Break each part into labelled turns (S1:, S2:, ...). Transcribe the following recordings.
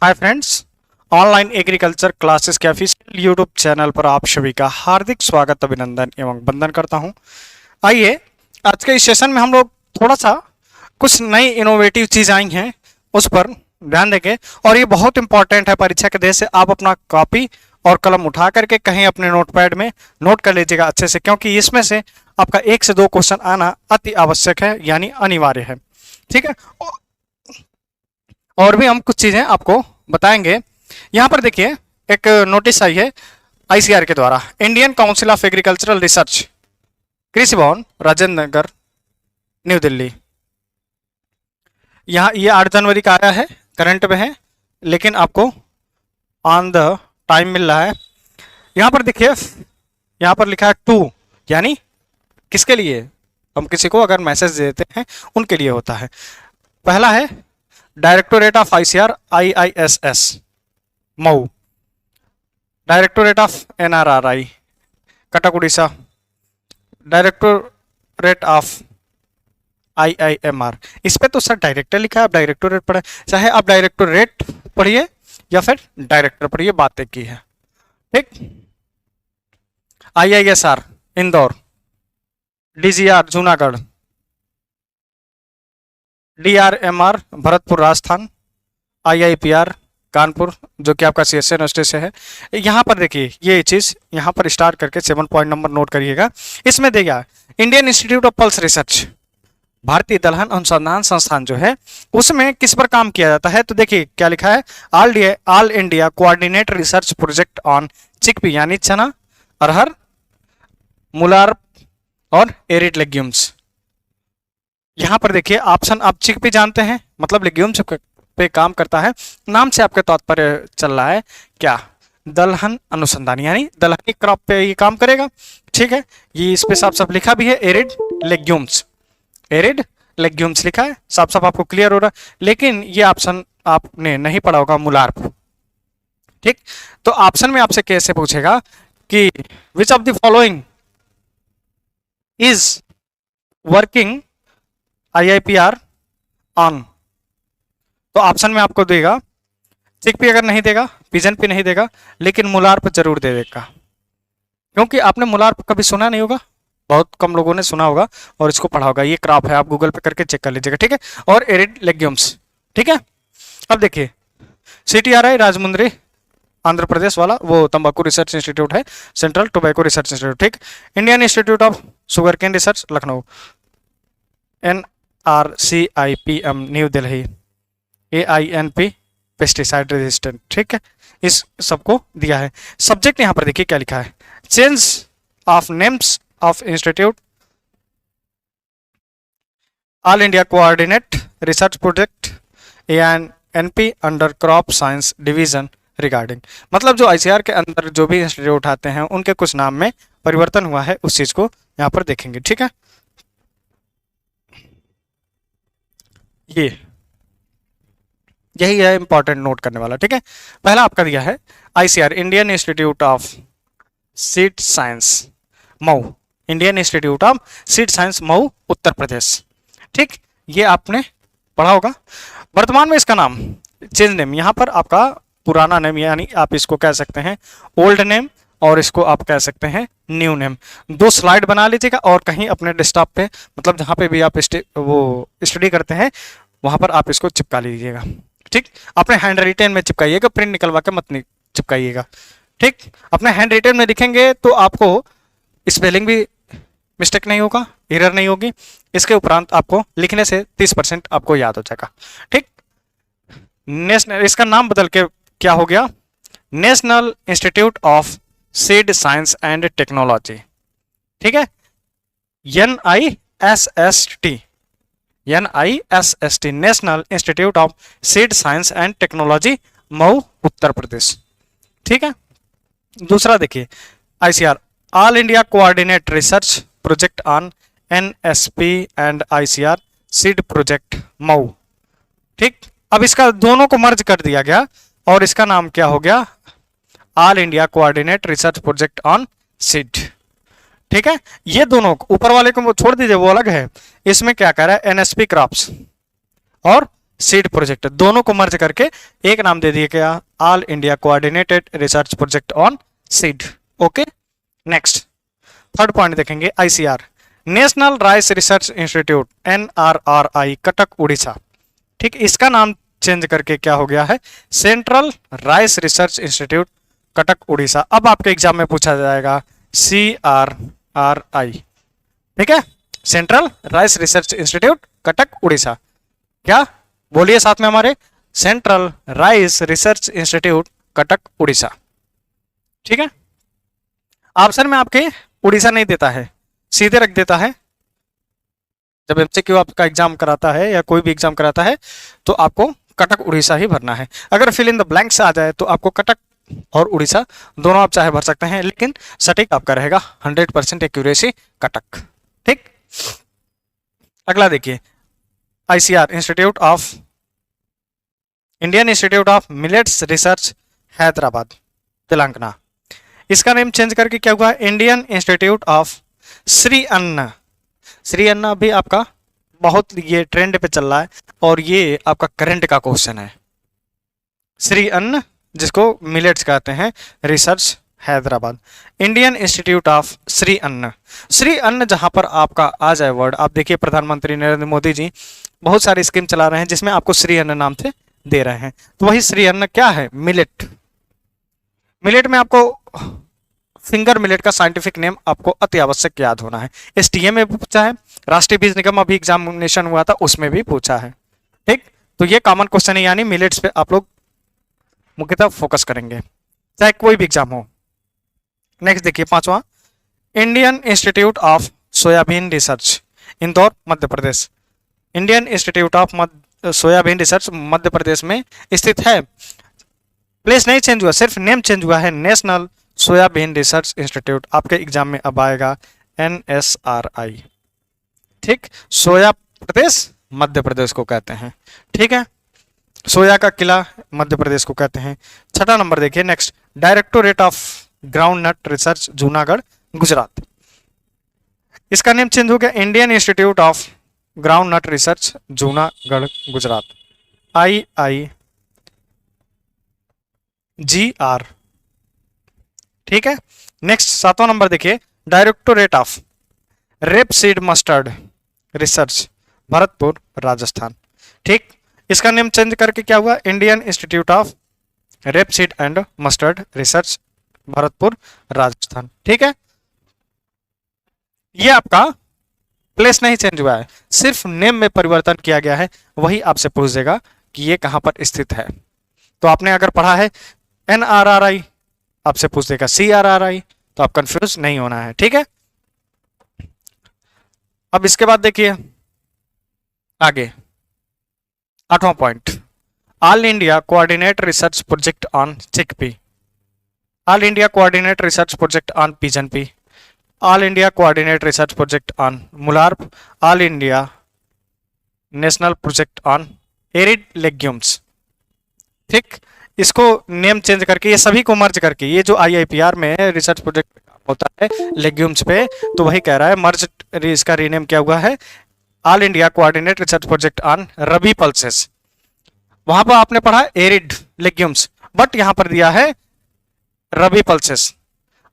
S1: Hi friends, online agriculture classes के official YouTube channel पर आप सभी का हार्दिक स्वागत, अभिनंदन एवं वंदन करता हूं। आइए, आज के इस सेशन में हम लोग थोड़ा सा कुछ नई इनोवेटिव चीज़ आई हैं उस पर ध्यान देंगे। और ये बहुत इंपॉर्टेंट है परीक्षा के दृष्टि से। आप अपना कॉपी और कलम उठा करके कहीं अपने नोटपैड में नोट कर लीजिएगा अच्छे से, क्योंकि इसमें से आपका 1 से 2 क्वेश्चन आना अति आवश्यक है, यानी अनिवार्य है। ठीक है, और भी हम कुछ चीजें आपको बताएंगे। यहाँ पर देखिए, एक नोटिस आई है आईसीआर के द्वारा, Indian council of agricultural research, कृषि भवन, राजेंद्र नगर, न्यू दिल्ली। यहाँ ये 8 जनवरी का आया है, करंट में है, लेकिन आपको ऑन द टाइम मिल रहा है। यहाँ पर देखिए, यहाँ पर लिखा है टू, यानी किसके लिए? हम किसी को अगर मैसेज देते हैं उनके लिए होता है। पहला है directorate of ICR IISS Mau, directorate of NRRI Cuttack Orissa, directorate of IIMR। इस पे तो सर डायरेक्टर लिखा है, आप डायरेक्टोरेट पढ़े, चाहे आप डायरेक्टोरेट पढ़िए या फिर डायरेक्टर पढ़िए, बात एक ही है। ठीक। IISR Indore, DGR Junagadh, DRMR Bharatpur Rajasthan, IIPR Kanpur, जो कि आपका CSA यूनिवर्सिटी से है। यहाँ पर देखिए, ये चीज़ यहाँ पर स्टार्ट करके 7 पॉइंट नंबर नोट करिएगा। इसमें देगा Indian institute of pulse research, भारतीय दलहन अनुसंधान संस्थान जो है, उसमें किस पर काम किया जाता है? तो देखिए क्या लिखा है, all India coordinate research project on chickpea, यानी चना, अरहर, मुलार और एरिड लेग्यूम्स। यहाँ पर देखिए ऑप्शन, आप चिकपी जानते हैं, मतलब लेग्यूम्स पे काम करता है। नाम से आपके तात्पर्य चल रहा है क्या? दलहन अनुसंधान, यानी दलहनी क्रॉप पे ये काम करेगा। ठीक है, ये इस पे साफ साफ लिखा भी है, एरिड लेग्यूम्स, एरिड लेग्यूम्स लिखा है, साफ साफ आपको क्लियर हो रहा है। लेकिन ये ऑप्शन आपने नहीं पढ़ा होगा, मुलार्प। ठीक, तो ऑप्शन में आपसे कैसे पूछेगा कि which of the following is working IIPR on, तो ऑप्शन में आपको देगा चिकपी, अगर नहीं देगा पिजन पी नहीं देगा, लेकिन मुलार्प जरूर दे देगा। क्योंकि आपने मुलार्प कभी सुना नहीं होगा, बहुत कम लोगों ने सुना होगा और इसको पढ़ा होगा। ये क्रॉप है, आप गूगल पे करके चेक कर लीजिएगा। ठीक है, और एरिड लेग्यूम्स। ठीक है, अब देखिए CTRI राजमुंद्री आंध्र प्रदेश वाला, वो तंबाकू रिसर्च इंस्टीट्यूट है, सेंट्रल टोबैको रिसर्च इंस्टीट्यूट। ठीक, Indian institute of sugar cane Research Lucknow, NRCIPM New Delhi, AINP pesticide resistant. ठीक है, इस सबको दिया है। सब्जेक्ट यहाँ पर देखिए क्या लिखा है, change of names of institute, all India coordinate research project ANP under crop science division regarding. मतलब जो ICR के अंदर जो भी इंस्टीट्यूट आते हैं उनके कुछ नाम में परिवर्तन हुआ है, उस चीज को यहाँ पर देखेंगे। ठीक है, यही है इंपॉर्टेंट नोट करने वाला। ठीक है, पहला आपका दिया है ICR Indian institute of seed science Mau, Indian institute of seed science Mau Uttar Pradesh. ठीक, ये आपने पढ़ा होगा। वर्तमान में इसका नाम चेंज नेम, यहाँ पर आपका पुराना नेम, यानी आप इसको कह सकते हैं ओल्ड नेम, और इसको आप कह सकते हैं न्यू नेम। 2 स्लाइड बना लीजिएगा और कहीं अपने डेस्कटॉप पे, मतलब जहाँ पे भी आप वो स्टडी करते हैं वहां पर आप इसको चिपका लीजिएगा। ठीक, अपने हैंड रिटेन में चिपकाइएगा, प्रिंट निकलवा के मत चिपकाइएगा। ठीक, अपने हैंड रिटेन में लिखेंगे तो आपको स्पेलिंग भी मिस्टेक नहीं होगा, एरर नहीं होगी। इसके उपरांत आपको लिखने से 30% आपको याद हो जाएगा। ठीक, नेशनल, इसका नाम बदल के क्या हो गया, national institute of seed science and technology. ठीक है, NISST national institute of seed science and technology Mau Uttar Pradesh. ठीक है, दूसरा देखिए ICR all India coordinate research project on NSP and ICR seed project Mau. ठीक, अब इसका दोनों को मर्ज कर दिया गया और इसका नाम क्या हो गया, all India coordinate research project on seed. ठीक है, ये दोनों ऊपर वाले को छोड़ दीजिए, वो अलग है। इसमें क्या कह रहा है, NSP क्रॉप्स और सीड प्रोजेक्ट, दोनों को मर्ज करके एक नाम दे दिया गया, all India coordinated research project on seed. Okay, next third point देखेंगे, ICR, national rice research institute, NRRI, Cuttack Orissa. ठीक, इसका नाम चेंज करके क्या हो गया है, central rice research institute, Cuttack Orissa. अब आपके एग्जाम में पूछा जाएगा CRRI। ठीक है, central rice research institute, Cuttack Orissa. क्या बोलिए साथ में हमारे, central rice research institute, Cuttack Orissa. ठीक है, ऑप्शन में आपके उड़ीसा नहीं देता है, सीधे रख देता है। जब MCQ आपका एग्जाम कराता है या कोई भी एग्जाम कराता है तो आपको कटक उड़ीसा ही भरना है। अगर फिल इन द ब्लैंक्स आ जाए तो आपको कटक और उड़ीसा दोनों आप चाहे भर सकते हैं, लेकिन सटीक आपका रहेगा 100% एक्यूरेसी कटक। ठीक, अगला देखिए, ICR, institute of, Indian institute of millets research, Hyderabad, Telangana. इसका नेम चेंज करके क्या हुआ, इंडियन इंस्टीट्यूट ऑफ श्री अन्न। श्री अन्न भी आपका बहुत ये ट्रेंड पे चल रहा है और ये आपका करंट का क्वेश्चन है। श्री अन्न, जिसको मिलेट्स कहते हैं, research Hyderabad, Indian institute of Shri अन्न। श्री अन्न जहां पर आपका आ जाए वर्ड, आप देखिए प्रधानमंत्री नरेंद्र मोदी जी बहुत सारी स्कीम चला रहे हैं जिसमें आपको श्री अन्न नाम से दे रहे हैं, तो वही श्री अन्न क्या है, मिलेट। मिलेट में आपको फिंगर मिलेट का साइंटिफिक नेम आपको अति आवश्यक याद होना है। STM में भी पूछा है, राष्ट्रीय बीज निगम अभी एग्जामिनेशन हुआ था उसमें भी पूछा है। ठीक, तो ये कॉमन क्वेश्चन है, यानी मिलेट्स पे आप लोग मुख्यतः फोकस करेंगे चाहे कोई भी एग्जाम हो। नेक्स्ट देखिए पांचवा, Indian institute of soybean research, Indore, Madhya Pradesh. Indian institute of soybean research Madhya Pradesh में स्थित है। प्लेस नहीं चेंज हुआ, सिर्फ नेम चेंज हुआ है, नेशनल सोयाबीन रिसर्च इंस्टीट्यूट। आपके एग्जाम में अब आएगा NSRI। ठीक, सोया प्रदेश मध्य प्रदेश को कहते हैं। ठीक है, सोया का किला मध्य प्रदेश को कहते हैं। छठा नंबर देखिए, next, directorate of ground not research, Junagadh, Gujarat. इसका नेम चेंज हो गया, Indian institute of ground not research, Junagadh, Gujarat, IIGR। ठीक है, नेक्स्ट सातवां नंबर देखिए, directorate of rapeseed mustard research, Bharatpur, Rajasthan. ठीक, इसका नेम चेंज करके क्या हुआ, Indian institute of rapeseed and mustard research, Bharatpur, Rajasthan. ठीक है, ये आपका प्लेस नहीं चेंज हुआ है, सिर्फ नेम में परिवर्तन किया गया है। वही आपसे पूछ देगा कि ये कहां पर स्थित है। तो आपने अगर पढ़ा है NRRI, आपसे पूछ देगा CRRI, तो आप कंफ्यूज नहीं होना है। ठीक है, अब इसके बाद देखिए आगे आठवां point, all India coordinate research project on chickpea, all India coordinate research project on pigeon pea, all India coordinate research project on MULLaRP, all India national project on arid legumes. ठीक, इसको नेम चेंज करके ये सभी को merge करके, ये जो IIPR में रिसर्च प्रोजेक्ट होता है लेग्यूम्स पे, तो वही कह रहा है मर्ज, इसका रीनेम क्या हुआ है, all India coordinate research project on rabi pulses. वहां पर आपने पढ़ा एरिड लेग्यूम्स, बट यहां पर दिया है रबी पल्सेस।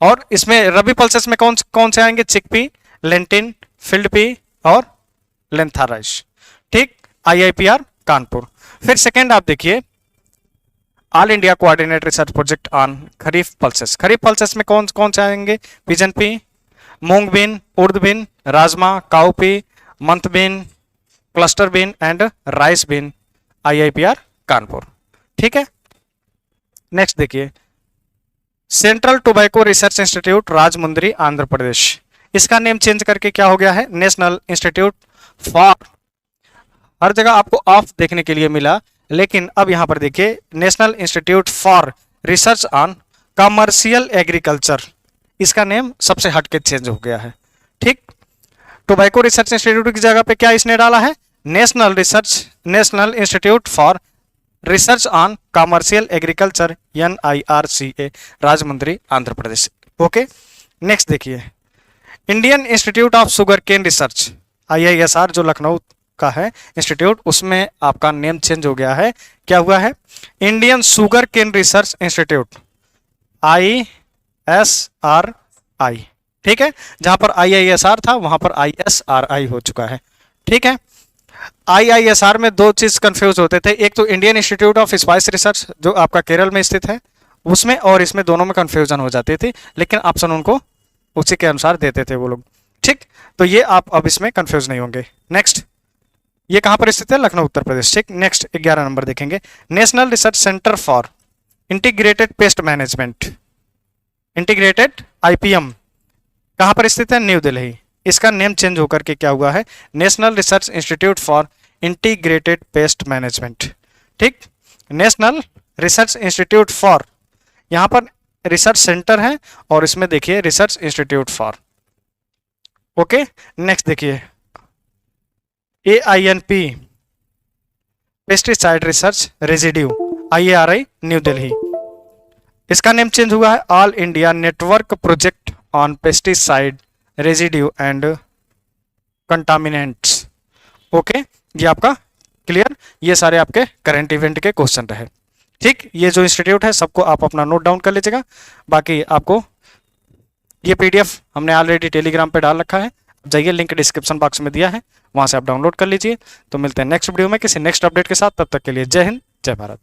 S1: और इसमें रबी पल्सेस में कौन कौन से आएंगे, चिकपी, लेंटिन, फील्ड पी और लेंथाराइस। ठीक, IIPR कानपुर। फिर सेकेंड आप देखिए, all India coordinate research project on kharif pulses. Kharif pulses में कौन कौन से आएंगे, pigeon pea, moong bean, urd bean, rajma, cow pea, moth bean, cluster bean and rice bean, IIPR Kanpur. ठीक है, नेक्स्ट देखिए, central tobacco research institute, Rajahmundry, Andhra Pradesh. इसका नेम चेंज करके क्या हो गया है, नेशनल इंस्टीट्यूट फॉर, हर जगह आपको ऑफ देखने के लिए मिला, लेकिन अब यहां पर देखिए national institute for research on commercial agriculture, इसका नेम सबसे हटके चेंज हो गया है। ठीक, टोबैको रिसर्च इंस्टीट्यूट की जगह पे क्या इसने डाला है, national institute for research on commercial agriculture, NIRCA, Rajahmundry, Andhra Pradesh. Okay, next देखिए, Indian institute of sugar cane research, IISR, जो लखनऊ आपका है इंस्टीट्यूट, उसमें आपका नेम चेंज हो गया है। क्या हुआ है? इंडियन शुगर केन रिसर्च इंस्टीट्यूट, ISRI। ठीक है, जहां पर IISR था वहां पर ISRI हो चुका है। ठीक है, IISR में दो चीज कंफ्यूज होते थे, एक तो Indian institute of spice research जो आपका केरल में स्थित है उसमें, और इसमें दोनों में कंफ्यूजन हो जाती थी, लेकिन ऑप्शन उनको उसी के अनुसार देते थे वो लोग। ठीक, तो ये आप अब इसमें कंफ्यूज नहीं होंगे। नेक्स्ट, ये कहां पर स्थित है? लखनऊ, उत्तर प्रदेश। ठीक, नेक्स्ट 11 नंबर देखेंगे, national research centre for integrated pest management, integrated IPM, कहां पर स्थित है? न्यू दिल्ली। इसका नेम चेंज होकर के क्या हुआ है? National research institute for integrated pest management. ठीक, नेशनल रिसर्च इंस्टीट्यूट फॉर, यहां पर रिसर्च सेंटर है और इसमें देखिए research institute for. Okay, next देखिए AINP, pesticide research residue, IARI, new Delhi. इसका नेम चेंज हुआ है all India network project on pesticide residue and contaminants. Okay, ये आपका क्लियर, ये सारे आपके करंट इवेंट के क्वेश्चन रहे। ठीक, ये जो इंस्टीट्यूट है सबको आप अपना नोट डाउन कर लीजिएगा। बाकी आपको ये PDF हमने ऑलरेडी टेलीग्राम पे डाल रखा है, जाइए, लिंक डिस्क्रिप्शन बॉक्स में दिया है, वहां से आप डाउनलोड कर लीजिए। तो मिलते हैं नेक्स्ट वीडियो में किसी नेक्स्ट अपडेट के साथ, तब तक के लिए जय हिंद, जय भारत।